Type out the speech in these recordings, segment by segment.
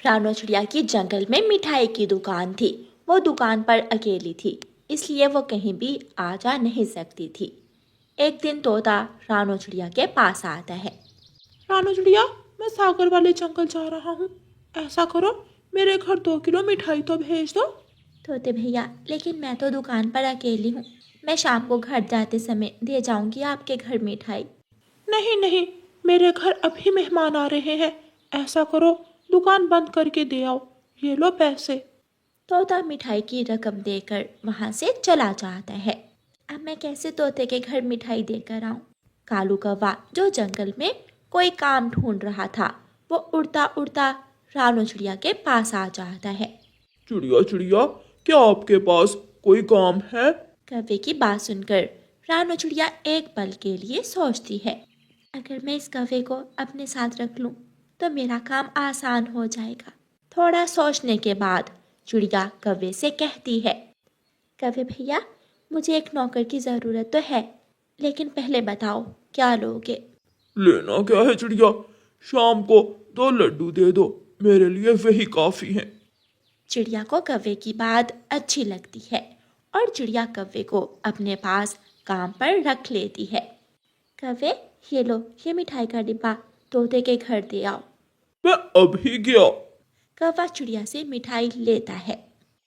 रानो चिड़िया की जंगल में मिठाई की दुकान थी। वो दुकान पर अकेली थी, इसलिए वो कहीं भी आ जा नहीं सकती थी। एक दिन तोता रानो चिड़िया के पास आता है। रानो चिड़िया, मैं सागर वाले जंगल जा रहा हूँ। ऐसा करो, मेरे घर 2 किलो मिठाई तो भेज दो। तोते भैया, लेकिन मैं तो दुकान पर अकेली हूँ। मैं शाम को घर जाते समय दे जाऊंगी आपके घर मिठाई। नहीं नहीं, मेरे घर अभी मेहमान आ रहे हैं। ऐसा करो, दुकान बंद करके दे आओ। ये लो पैसे। तोता मिठाई की रकम देकर वहां से चला जाता है। अब मैं कैसे तोते के घर मिठाई देकर आऊं? कालू कौवा जो जंगल में कोई काम ढूंढ रहा था, वो उड़ता उड़ता रानो चिड़िया के पास आ जाता है। चिड़िया चिड़िया, क्या आपके पास कोई काम है? कौवे की बात सुनकर रानो चिड़िया एक पल के लिए सोचती है, अगर मैं इस कौवे को अपने साथ रख लूं तो मेरा काम आसान हो जाएगा। थोड़ा सोचने के बाद चिड़िया कौवे से कहती है, कौवे भैया, मुझे एक नौकर की ज़रूरत तो है, लेकिन पहले बताओ क्या लोगे? लेना क्या है चिड़िया? शाम को 2 लड्डू दे दो, मेरे लिए वही काफी है। चिड़िया को कौवे की बात अच्छी लगती है और चिड़िया कौवे को अपने पास काम पर रख लेती है। कौवे, ये लो, ये मिठाई का डिब्बा तोते के घर दे आओ। मैं अभी गया। कौवा चिड़िया से मिठाई लेता है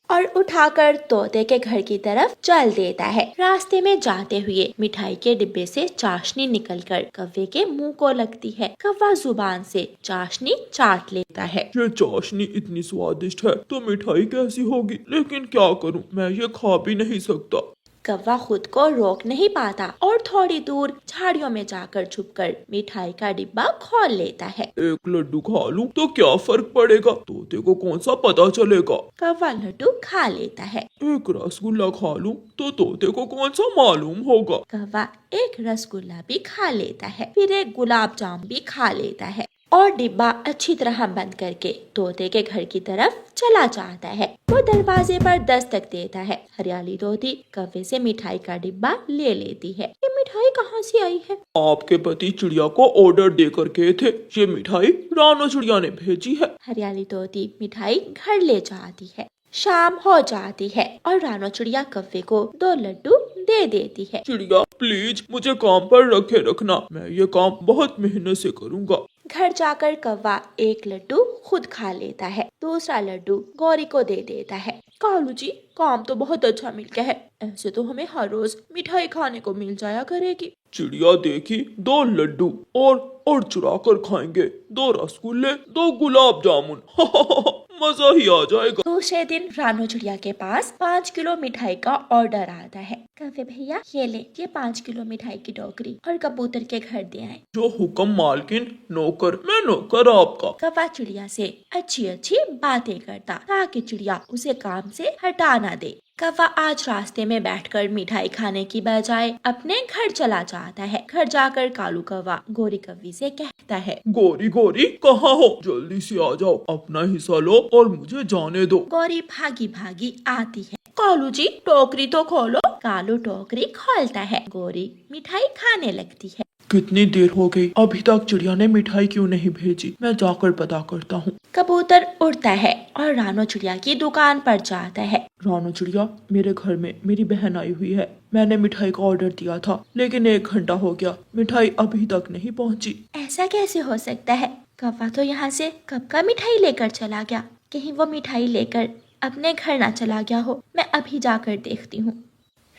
और उठाकर तोते के घर की तरफ चल देता है। रास्ते में जाते हुए मिठाई के डिब्बे से चाशनी निकलकर कौवे के मुंह को लगती है। कौवा जुबान से चाशनी चाट लेता है। ये चाशनी इतनी स्वादिष्ट है तो मिठाई कैसी होगी, लेकिन क्या करूं, मैं ये खा भी नहीं सकता। कौवा खुद को रोक नहीं पाता और थोड़ी दूर झाड़ियों में जाकर छुपकर मिठाई का डिब्बा खोल लेता है। 1 लड्डू खा लूं तो क्या फर्क पड़ेगा, तोते को कौन सा पता चलेगा। कौवा लड्डू खा लेता है। 1 रसगुल्ला खा लूं तो तोते को कौन सा मालूम होगा। कौवा एक रसगुल्ला भी खा लेता है, फिर एक गुलाब जामुन भी खा लेता है और डिब्बा अच्छी तरह बंद करके तोते के घर की तरफ चला जाता है। वो दरवाजे पर दस्तक देता है। हरियाली तोती कौवे से मिठाई का डिब्बा ले लेती है। ये मिठाई कहाँ से आई है? आपके पति चिड़िया को ऑर्डर देकर गए थे, ये मिठाई रानो चिड़िया ने भेजी है। हरियाली तोती मिठाई घर ले जाती है। शाम हो जाती है और रानो चिड़िया कौवे को 2 लड्डू दे देती है। चिड़िया प्लीज मुझे काम पर रखे रखना, मैं ये काम बहुत मेहनत से करूँगा। घर जाकर कौवा 1 लड्डू खुद खा लेता है, दूसरा लड्डू गौरी को दे देता है। कालू जी, काम तो बहुत अच्छा मिल गया है, ऐसे तो हमें हर रोज मिठाई खाने को मिल जाया करेगी। चिड़िया देखी 2 लड्डू और चुरा कर खाएंगे, 2 रसगुल्ले, 2 गुलाब जामुन। मजा ही आ जाएगा। दूसरे दिन रानो चिड़िया के पास 5 किलो मिठाई का ऑर्डर आता है। कौवे भैया, ये ले, ये 5 किलो मिठाई की टोकरी और कबूतर के घर दे आए। जो हुक्म मालकिन, नौकर, मैं नौकर आपका। कौवा चिड़िया से अच्छी अच्छी बातें करता ताकि चिड़िया उसे काम से हटा ना दे। कौवा आज रास्ते में बैठकर मिठाई खाने की बजाय अपने घर चला जाता है। घर जाकर कालू कौवा गोरी कौवी से कहता है, गोरी गोरी कहाँ हो, जल्दी से आ जाओ, अपना हिस्सा लो और मुझे जाने दो। गोरी भागी भागी आती है। कालू जी, टोकरी तो खोलो। कालू टोकरी खोलता है। गोरी मिठाई खाने लगती है। कितनी देर हो गई, अभी तक चिड़िया ने मिठाई क्यों नहीं भेजी? मैं जाकर पता करता हूँ। कबूतर उड़ता है और रानो चिड़िया की दुकान पर जाता है। रानो चिड़िया, मेरे घर में मेरी बहन आई हुई है। मैंने मिठाई का ऑर्डर दिया था, लेकिन 1 घंटा हो गया, मिठाई अभी तक नहीं पहुँची। ऐसा कैसे हो सकता है? कौवा तो यहाँ से कब का मिठाई लेकर चला गया। कहीं वो मिठाई लेकर अपने घर ना चला गया हो। मैं अभी जाकर देखती हूँ।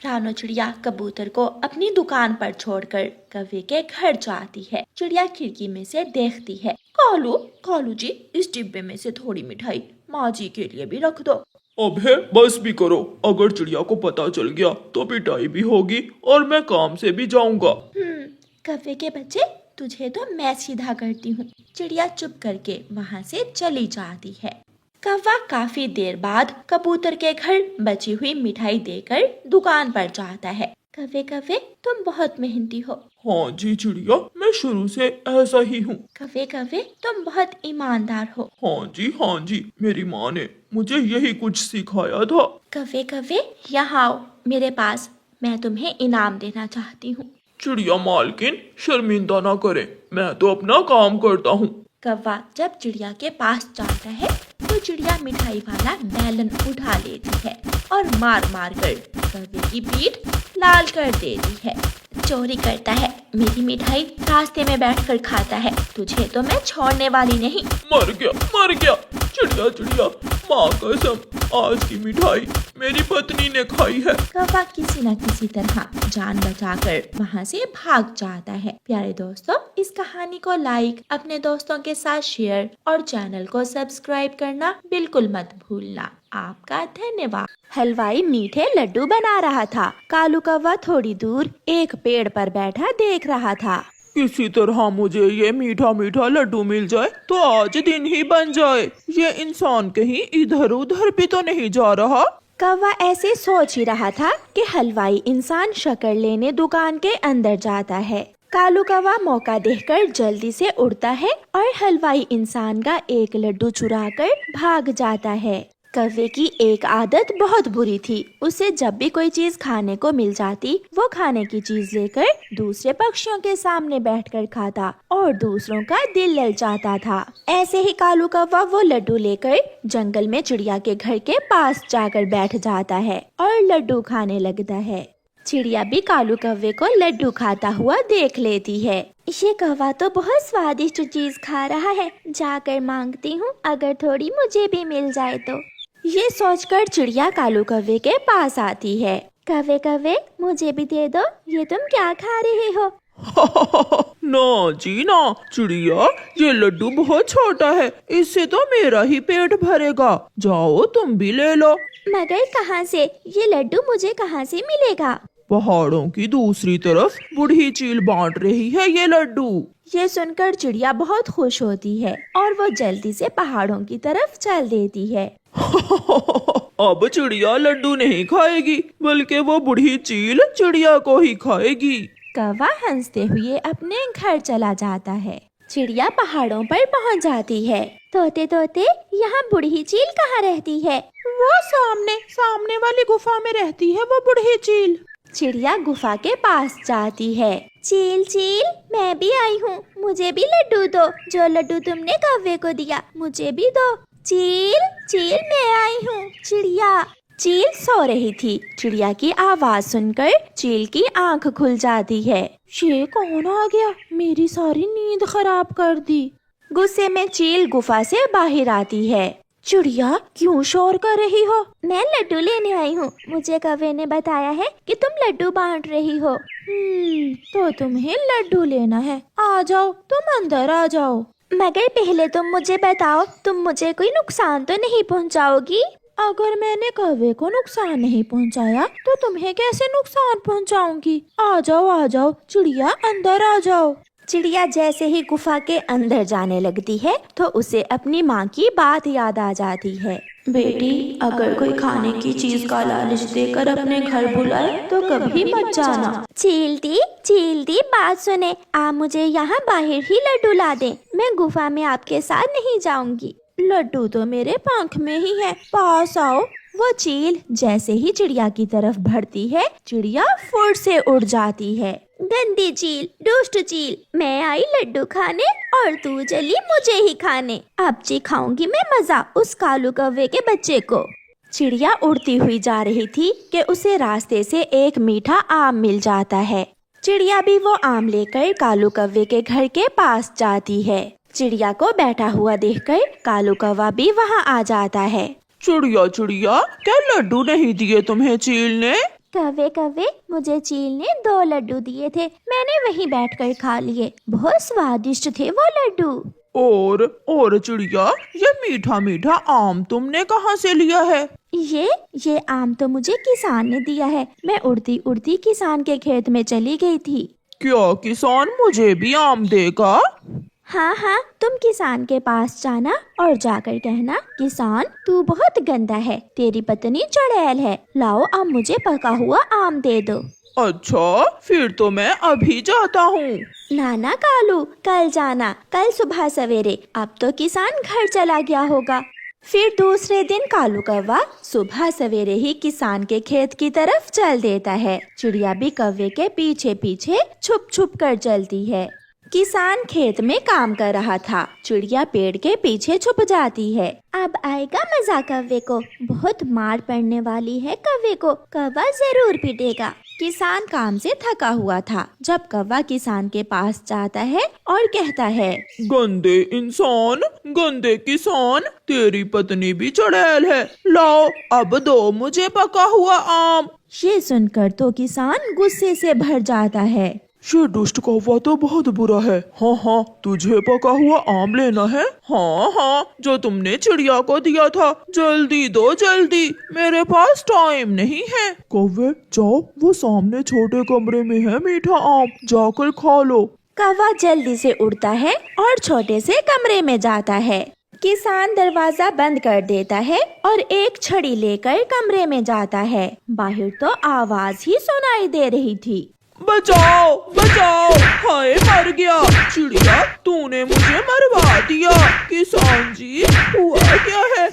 रानो चिड़िया कबूतर को अपनी दुकान पर छोड़कर कौवे के घर जाती है। चिड़िया खिड़की में से देखती है। कालू जी, इस डिब्बे में से थोड़ी मिठाई माँ जी के लिए भी रख दो। अबे बस भी करो, अगर चिड़िया को पता चल गया तो पिटाई भी होगी और मैं काम से भी जाऊंगा। कौवे के बच्चे, तुझे तो मैं सीधा करती हूँ। चिड़िया चुप करके वहाँ से चली जाती है। कौवा काफी देर बाद कबूतर के घर बची हुई मिठाई देकर दुकान पर जाता है। कौवे, तुम बहुत मेहनती हो। हाँ जी चिड़िया, मैं शुरू से ऐसा ही हूँ। कौवे, तुम बहुत ईमानदार हो। हाँ जी, मेरी माँ ने मुझे यही कुछ सिखाया था। कौवे, यहाँ आओ मेरे पास, मैं तुम्हें इनाम देना चाहती हूँ। चिड़िया मालकिन, शर्मिंदा ना करें, मैं तो अपना काम करता हूँ। कौवा जब चिड़िया के पास जाता है तो चिड़िया मिठाई वाला बैलन उठा लेती है और मार मार कर कौवे की पीठ लाल कर देती है। चोरी करता है, मेरी मिठाई रास्ते में बैठकर खाता है, तुझे तो मैं छोड़ने वाली नहीं। मर गया। चिड़िया चिड़िया, माँ कसम, आज की मिठाई मेरी पत्नी ने खाई है। कौवा किसी न किसी तरह जान बचाकर वहाँ से भाग जाता है। प्यारे दोस्तों, इस कहानी को लाइक, अपने दोस्तों के साथ शेयर और चैनल को सब्सक्राइब करना बिल्कुल मत भूलना। आपका धन्यवाद। हलवाई मीठे लड्डू बना रहा था। कालू कौवा थोड़ी दूर एक पेड़ पर बैठा देख रहा था। किसी तरह मुझे ये मीठा मीठा लड्डू मिल जाए तो आज दिन ही बन जाए। ये इंसान कहीं इधर उधर भी तो नहीं जा रहा। कौवा ऐसे सोच ही रहा था कि हलवाई इंसान शक्कर लेने दुकान के अंदर जाता है। कालू कौवा मौका देखकर जल्दी से उड़ता है और हलवाई इंसान का एक लड्डू चुराकर भाग जाता है। कौवे की एक आदत बहुत बुरी थी। उसे जब भी कोई चीज खाने को मिल जाती, वो खाने की चीज लेकर दूसरे पक्षियों के सामने बैठकर खाता और दूसरों का दिल ललचाता था। ऐसे ही कालू कौवा वो लड्डू लेकर जंगल में चिड़िया के घर के पास जाकर बैठ जाता है और लड्डू खाने लगता है। चिड़िया भी कालू कौवे को लड्डू खाता हुआ देख लेती है। ये कौवा तो बहुत स्वादिष्ट चीज खा रहा है, जाकर मांगती हूँ अगर थोड़ी मुझे भी मिल जाए तो। ये सोचकर चिड़िया कालू कौवे के पास आती है। कौवे कौवे, मुझे भी दे दो, ये तुम क्या खा रहे हो? ना जी ना चिड़िया, ये लड्डू बहुत छोटा है, इससे तो मेरा ही पेट भरेगा। जाओ तुम भी ले लो। मगर कहाँ से? ये लड्डू मुझे कहाँ से मिलेगा? पहाड़ों की दूसरी तरफ बूढ़ी चील बांट रही है ये लड्डू। ये सुनकर चिड़िया बहुत खुश होती है और वो जल्दी से पहाड़ों की तरफ चल देती है। अब चिड़िया लड्डू नहीं खाएगी, बल्कि वो बूढ़ी चील चिड़िया को ही खाएगी। कौवा हंसते हुए अपने घर चला जाता है। चिड़िया पहाड़ों पर पहुंच जाती है। तोते तोते, यहाँ बूढ़ी चील कहाँ रहती है? वो सामने वाली गुफा में रहती है वो बूढ़ी चील। चिड़िया गुफा के पास जाती है। चील चील, मैं भी आई हूँ, मुझे भी लड्डू दो। जो लड्डू तुमने कौवे को दिया मुझे भी दो। चील चील, मैं आई हूँ। चिड़िया। चील सो रही थी। चिड़िया की आवाज सुनकर चील की आंख खुल जाती है। ये कौन आ गया? मेरी सारी नींद खराब कर दी। गुस्से में चील गुफा से बाहर आती है। चिड़िया, क्यों शोर कर रही हो? मैं लड्डू लेने आई हूँ। मुझे कौवे ने बताया है कि तुम लड्डू बांट रही हो। तो तुम्हें लड्डू लेना है? आ जाओ, तुम अंदर आ जाओ। मगर पहले तुम मुझे बताओ, तुम मुझे कोई नुकसान तो नहीं पहुँचाओगी? अगर मैंने कौवे को नुकसान नहीं पहुँचाया तो तुम्हें कैसे नुकसान पहुँचाऊंगी? आ जाओ चिड़िया, अंदर आ जाओ। चिड़िया जैसे ही गुफा के अंदर जाने लगती है तो उसे अपनी माँ की बात याद आ जाती है। बेटी, अगर कोई खाने की चीज का लालच देकर अपने घर बुलाए तो कभी मत जाना। चील दी बात सुने, आप मुझे यहाँ बाहर ही लड्डू ला दें। मैं गुफा में आपके साथ नहीं जाऊंगी। लड्डू तो मेरे पंख में ही है, पास आओ। वो चील जैसे ही चिड़िया की तरफ बढ़ती है, चिड़िया फुर्र से उड़ जाती है। गंदी चील, दुष्ट चील, मैं आई लड्डू खाने और तू चली मुझे ही खाने। अब खाऊंगी मैं मजा उस कालू कौवे के बच्चे को। चिड़िया उड़ती हुई जा रही थी कि उसे रास्ते से एक मीठा आम मिल जाता है। चिड़िया भी वो आम लेकर कालू कौवे के घर के पास जाती है। चिड़िया को बैठा हुआ देखकर कालू कौवा भी वहाँ आ जाता है। चिड़िया, क्या लड्डू नहीं दिए तुम्हें चील ने? कौवे, मुझे चील ने 2 लड्डू दिए थे, मैंने वहीं बैठकर खा लिए। बहुत स्वादिष्ट थे वो लड्डू। और चिड़िया, ये मीठा मीठा आम तुमने कहाँ से लिया है? ये आम तो मुझे किसान ने दिया है। मैं उड़ती उड़ती किसान के खेत में चली गई थी। क्या किसान मुझे भी आम देगा? हाँ, तुम किसान के पास जाना और जाकर कहना, किसान तू बहुत गंदा है, तेरी पत्नी चुड़ैल है, लाओ अब मुझे पका हुआ आम दे दो। अच्छा, फिर तो मैं अभी जाता हूँ। नाना कालू, कल जाना, कल सुबह सवेरे। अब तो किसान घर चला गया होगा। फिर दूसरे दिन कालू कौवा सुबह सवेरे ही किसान के खेत की तरफ चल देता है। चिड़िया भी कौवे के पीछे पीछे छुप छुप कर चलती है। किसान खेत में काम कर रहा था। चिड़िया पेड़ के पीछे छुप जाती है। अब आएगा मजा कौवे को, बहुत मार पड़ने वाली है कौवे को, कौवा जरूर पीटेगा। किसान काम से थका हुआ था जब कौवा किसान के पास जाता है और कहता है, गंदे इंसान, गंदे किसान, तेरी पत्नी भी चुड़ैल है, लाओ अब दो मुझे पका हुआ आम। ये सुनकर तो किसान गुस्से से भर जाता है। ये दुष्ट कौवा तो बहुत बुरा है। हाँ हाँ, तुझे पका हुआ आम लेना है? हाँ हाँ, जो तुमने चिड़िया को दिया था, जल्दी दो जल्दी, मेरे पास टाइम नहीं है। कौवे जाओ, वो सामने छोटे कमरे में है मीठा आम, जाकर खा लो। कौवा जल्दी से उड़ता है और छोटे से कमरे में जाता है। किसान दरवाजा बंद कर देता है और एक छड़ी लेकर कमरे में जाता है। बाहर तो आवाज ही सुनाई दे रही थी, बचाओ बचाओ, हाय मर गया। चिड़िया तूने मुझे मरवा दिया। किसान जी हुआ क्या है?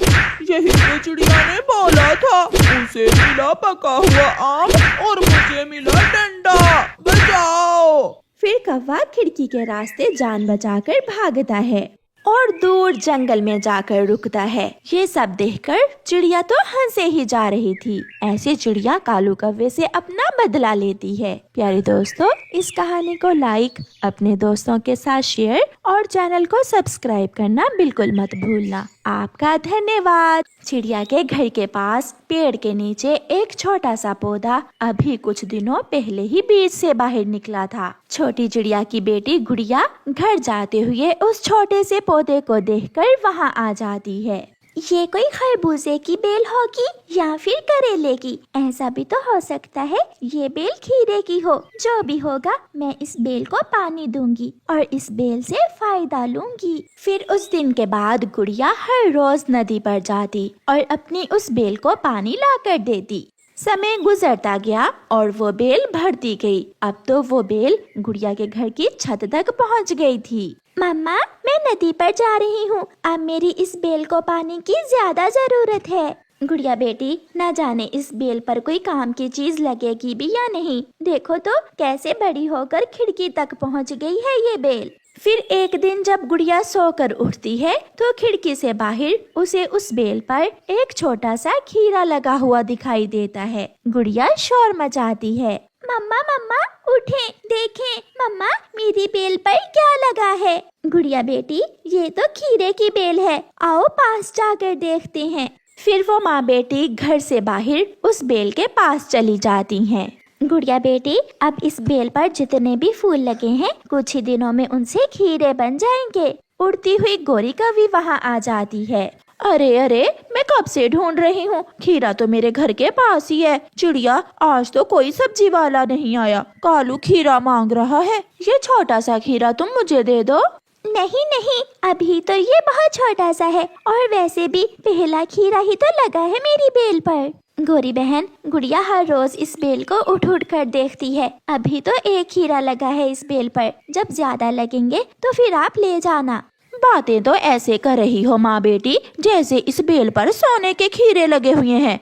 यही तो चिड़िया ने बोला था, उसे मिला पका हुआ आम और मुझे मिला डंडा, बचाओ। फिर कौवा खिड़की के रास्ते जान बचाकर भागता है और दूर जंगल में जाकर रुकता है। ये सब देखकर चिड़िया तो हंसे ही जा रही थी। ऐसे चिड़िया कालू कौवे से अपना बदला लेती है। प्यारे दोस्तों, इस कहानी को लाइक, अपने दोस्तों के साथ शेयर और चैनल को सब्सक्राइब करना बिल्कुल मत भूलना। आपका धन्यवाद। चिड़िया के घर के पास पेड़ के नीचे एक छोटा सा पौधा अभी कुछ दिनों पहले ही बीज से बाहर निकला था। छोटी चिड़िया की बेटी गुड़िया घर जाते हुए उस छोटे से पौधे को देखकर वहां आ जाती है। ये कोई खरबूजे की बेल होगी या फिर करेले की, ऐसा भी तो हो सकता है ये बेल खीरे की हो। जो भी होगा, मैं इस बेल को पानी दूंगी और इस बेल से फायदा लूंगी। फिर उस दिन के बाद गुड़िया हर रोज नदी पर जाती और अपनी उस बेल को पानी लाकर देती। समय गुजरता गया और वो बेल भरती गई। अब तो वो बेल गुड़िया के घर की छत तक पहुंच गई थी। मम्मा, मैं नदी पर जा रही हूँ, अब मेरी इस बेल को पानी की ज्यादा जरूरत है। गुड़िया बेटी, न जाने इस बेल पर कोई काम की चीज लगेगी भी या नहीं। देखो तो कैसे बड़ी होकर खिड़की तक पहुँच गई है ये बेल। फिर एक दिन जब गुड़िया सोकर उठती है तो खिड़की से बाहर उसे उस बेल पर एक छोटा सा खीरा लगा हुआ दिखाई देता है। गुड़िया शोर मचाती है, मम्मा मम्मा उठें, देखें मम्मा, मेरी बेल पर क्या लगा है। गुड़िया बेटी, ये तो खीरे की बेल है, आओ पास जाकर देखते हैं। फिर वो माँ बेटी घर से बाहर उस बेल के पास चली जाती हैं। गुड़िया बेटी, अब इस बेल पर जितने भी फूल लगे हैं, कुछ ही दिनों में उनसे खीरे बन जाएंगे। उड़ती हुई गोरी कौवी वहाँ आ जाती है। अरे अरे, मैं कब से ढूंढ रही हूँ, खीरा तो मेरे घर के पास ही है। चिड़िया, आज तो कोई सब्जी वाला नहीं आया, कालू खीरा मांग रहा है, ये छोटा सा खीरा तुम मुझे दे दो। नहीं नहीं, अभी तो ये बहुत छोटा सा है और वैसे भी पहला खीरा ही तो लगा है मेरी बेल पर। गोरी बहन, गुड़िया हर रोज इस बेल को उठ उठ कर देखती है। अभी तो एक खीरा लगा है इस बेल पर, जब ज्यादा लगेंगे तो फिर आप ले जाना। बातें तो ऐसे कर रही हो माँ बेटी जैसे इस बेल पर सोने के खीरे लगे हुए हैं।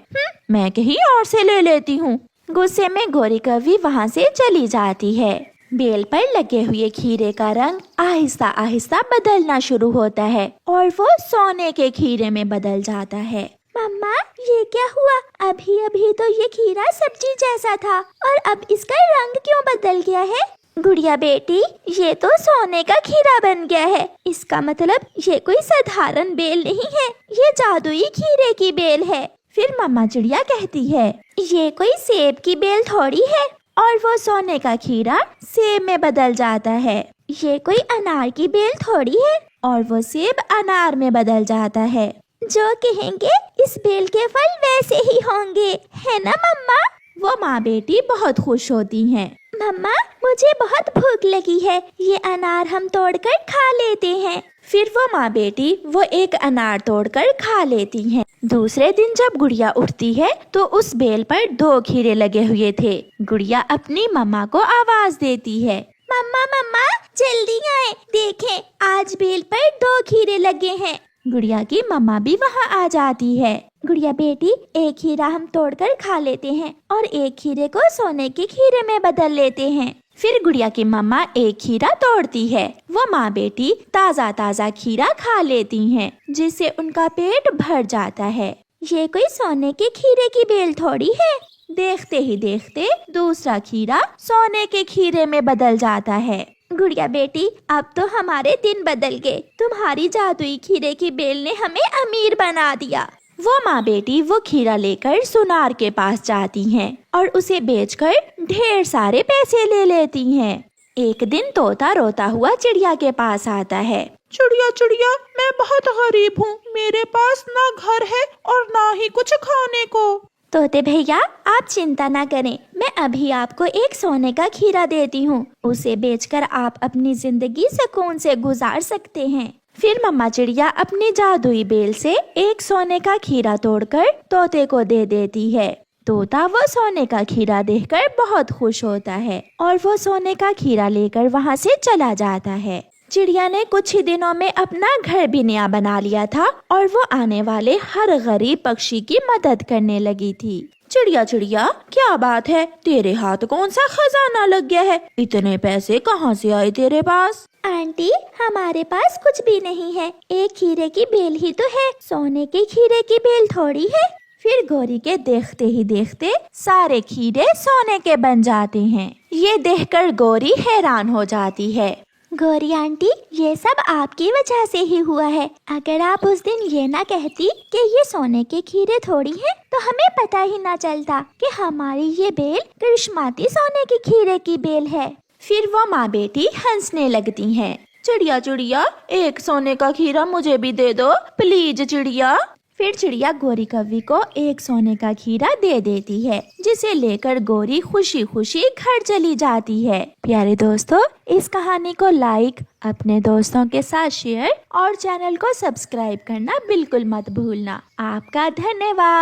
मैं कहीं और से ले लेती हूँ। गुस्से में गोरी कौवी वहाँ से चली जाती है। बेल पर लगे हुए खीरे का रंग आहिस्ता आहिस्ता बदलना शुरू होता है और वो सोने के खीरे में बदल जाता है। मम्मा, ये क्या हुआ? अभी अभी तो ये खीरा सब्जी जैसा था और अब इसका रंग क्यों बदल गया है? गुड़िया बेटी, ये तो सोने का खीरा बन गया है। इसका मतलब ये कोई साधारण बेल नहीं है, ये जादुई खीरे की बेल है। फिर मम्मा चिड़िया कहती है, ये कोई सेब की बेल थोड़ी है। और वो सोने का खीरा सेब में बदल जाता है। ये कोई अनार की बेल थोड़ी है और वो सेब अनार में बदल जाता है। जो कहेंगे इस बेल के फल वैसे ही होंगे, है ना मम्मा? वो माँ बेटी बहुत खुश होती हैं। मम्मा, मुझे बहुत भूख लगी है, ये अनार हम तोड़कर खा लेते हैं। फिर वो माँ बेटी वो एक अनार तोड़कर खा लेती हैं। दूसरे दिन जब गुड़िया उठती है तो उस बेल पर 2 खीरे लगे हुए थे। गुड़िया अपनी मम्मा को आवाज देती है, मम्मा मम्मा जल्दी आए, देखें आज बेल पर 2 खीरे लगे हैं। गुड़िया की मम्मा भी वहाँ आ जाती है। गुड़िया बेटी, एक खीरा हम तोड़कर खा लेते हैं और एक खीरे को सोने के खीरे में बदल लेते हैं। फिर गुड़िया की मम्मा एक खीरा तोड़ती है। वो माँ बेटी ताज़ा ताज़ा खीरा खा लेती हैं, जिससे उनका पेट भर जाता है। ये कोई सोने के खीरे की बेल थोड़ी है। देखते ही देखते दूसरा खीरा सोने के खीरे में बदल जाता है। गुड़िया बेटी, अब तो हमारे दिन बदल गए। तुम्हारी जादुई खीरे की बेल ने हमें अमीर बना दिया। वो माँ बेटी वो खीरा लेकर सुनार के पास जाती हैं और उसे बेचकर ढेर सारे पैसे ले लेती हैं। एक दिन तोता रोता हुआ चिड़िया के पास आता है। चिड़िया चिड़िया, मैं बहुत गरीब हूँ, मेरे पास ना घर है और ना ही कुछ खाने को। तोते भैया, आप चिंता ना करें, मैं अभी आपको एक सोने का खीरा देती हूँ। उसे बेचकर आप अपनी जिंदगी सुकून से गुजार सकते हैं। फिर मम्मा चिड़िया अपनी जादुई बेल से एक सोने का खीरा तोड़कर तोते को दे देती है। तोता वो सोने का खीरा देखकर बहुत खुश होता है और वो सोने का खीरा लेकर वहाँ से चला जाता है। चिड़िया ने कुछ ही दिनों में अपना घर भी नया बना लिया था और वो आने वाले हर गरीब पक्षी की मदद करने लगी थी। चिड़िया चिड़िया, क्या बात है, तेरे हाथ कौन सा खजाना लग गया है? इतने पैसे कहाँ से आए तेरे पास? आंटी, हमारे पास कुछ भी नहीं है, एक खीरे की बेल ही तो है, सोने के खीरे की बेल थोड़ी है। फिर गौरी के देखते ही देखते सारे खीरे सोने के बन जाते हैं। ये देखकर गौरी हैरान हो जाती है। गौरी आंटी, ये सब आपकी वजह से ही हुआ है। अगर आप उस दिन ये ना कहती कि ये सोने के खीरे थोड़ी हैं, तो हमें पता ही ना चलता कि हमारी ये बेल करिश्माती सोने के खीरे की बेल है। फिर वो माँ बेटी हंसने लगती हैं। चिड़िया चिड़िया, एक सोने का खीरा मुझे भी दे दो प्लीज चिड़िया। फिर चिड़िया गौरी कव्वी को एक सोने का खीरा दे देती है, जिसे लेकर गौरी खुशी खुशी घर चली जाती है। प्यारे दोस्तों, इस कहानी को लाइक, अपने दोस्तों के साथ शेयर और चैनल को सब्सक्राइब करना बिल्कुल मत भूलना। आपका धन्यवाद।